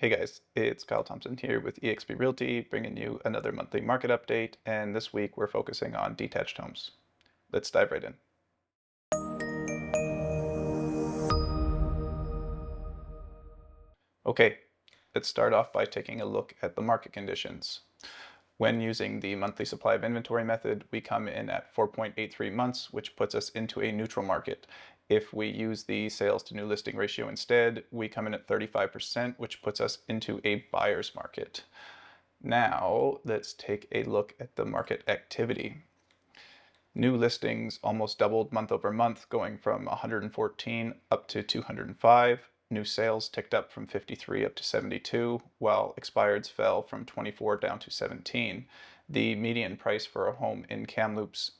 Hey guys, it's Kyle Thompson here with eXp Realty, bringing you another monthly market update, and this week we're focusing on detached homes. Let's dive right in. Okay, let's start off by taking a look at the market conditions. When using the monthly supply of inventory method, we come in at 4.83 months, which puts us into a neutral market. If we use the sales to new listing ratio instead, we come in at 35%, which puts us into a buyer's market. Now, let's take a look at the market activity. New listings almost doubled month over month, going from 114 up to 205. New sales ticked up from 53 up to 72, while expireds fell from 24 down to 17. The median price for a home in Kamloops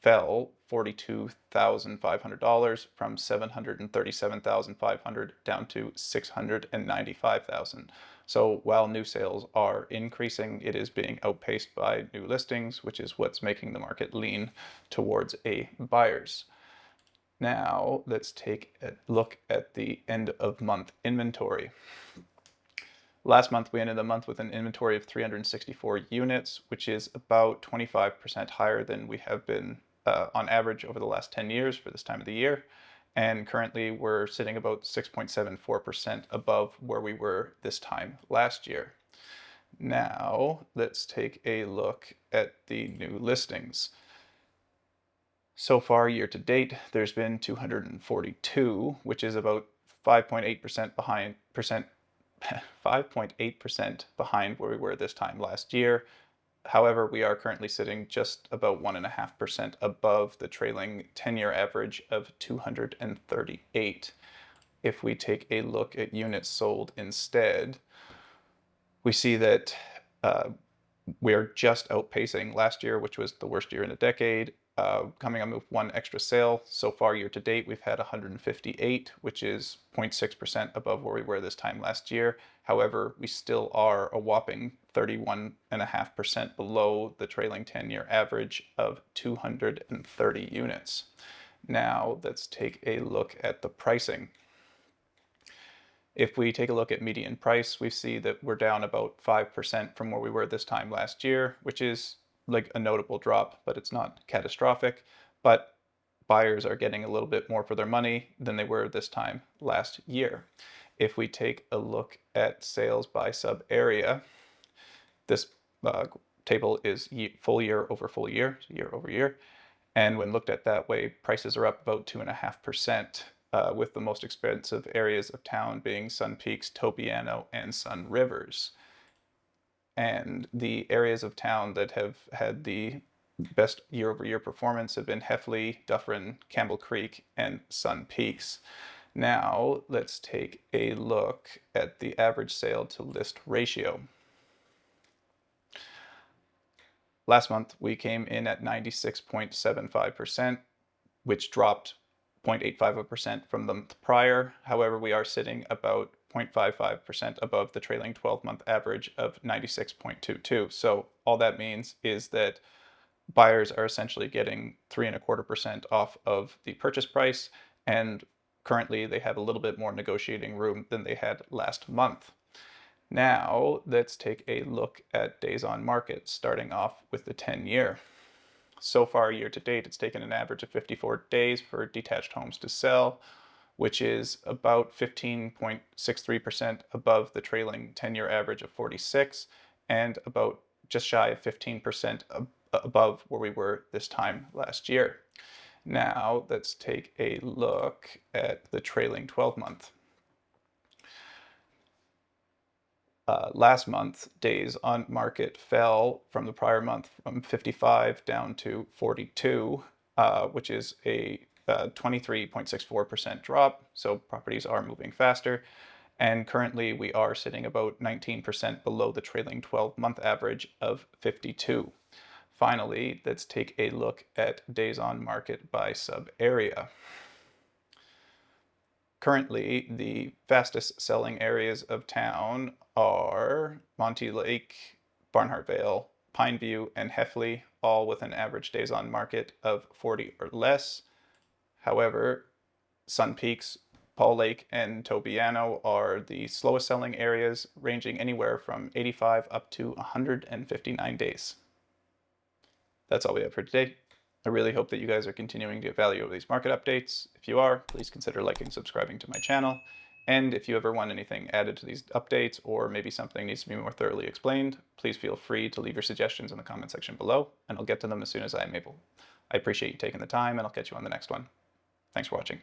fell $42,500 from $737,500 down to $695,000. So while new sales are increasing, it is being outpaced by new listings, which is what's making the market lean towards a buyer's. Now let's take a look at the end of month inventory. Last month, we ended the month with an inventory of 364 units, which is about 25% higher than we have been on average over the last 10 years for this time of the year. And currently, we're sitting about 6.74% above where we were this time last year. Now, let's take a look at the new listings. So far, year to date, there's been 242, which is about 5.8% behind 5.8% behind where we were this time last year. However, we are currently sitting just about 1.5% above the trailing 10-year average of 238. If we take a look at units sold instead, we see that we're just outpacing last year, which was the worst year in a decade, coming up with one extra sale. So far, year to date, we've had 158, which is 0.6% above where we were this time last year. However, we still are a whopping 31.5% below the trailing 10-year average of 230 units. Now, let's take a look at the pricing. If we take a look at median price, we see that we're down about 5% from where we were this time last year, which is like a notable drop, but it's not catastrophic. But buyers are getting a little bit more for their money than they were this time last year. If we take a look at sales by sub area, this table is full year over full year, so year over year. And when looked at that way, prices are up about 2.5%, with the most expensive areas of town being Sun Peaks, Topiano, and Sun Rivers. And the areas of town that have had the best year-over-year performance have been Heffley, Dufferin, Campbell Creek, and Sun Peaks. Now, let's take a look at the average sale to list ratio. Last month, we came in at 96.75%, which dropped 0.85% from the month prior. However, we are sitting about 0.55% above the trailing 12-month average of 96.22. So all that means is that buyers are essentially getting 3.25% off of the purchase price, and currently they have a little bit more negotiating room than they had last month. Now, let's take a look at days on market, starting off with the 10-year. So far, year to date, it's taken an average of 54 days for detached homes to sell, which is about 15.63% above the trailing 10-year average of 46, and about just shy of 15% above where we were this time last year. Now, let's take a look at the trailing 12-month. Last month, days on market fell from the prior month from 55 down to 42, which is a 23.64% drop. So properties are moving faster. And currently, we are sitting about 19% below the trailing 12-month average of 52. Finally, let's take a look at days on market by sub area. Currently, the fastest selling areas of town are Monty Lake, Barnhart Vale, Pineview, and Heffley, all with an average days on market of 40 or less. However, Sun Peaks Paul Lake and Tobiano are the slowest selling areas, ranging anywhere from 85 up to 159 days. That's all we have for today. I really hope that you guys are continuing to get value of these market updates. If you are, please consider liking and subscribing to my channel. And if you ever want anything added to these updates, or maybe something needs to be more thoroughly explained, please feel free to leave your suggestions in the comment section below, and I'll get to them as soon as I am able. I appreciate you taking the time, and I'll catch you on the next one. Thanks for watching.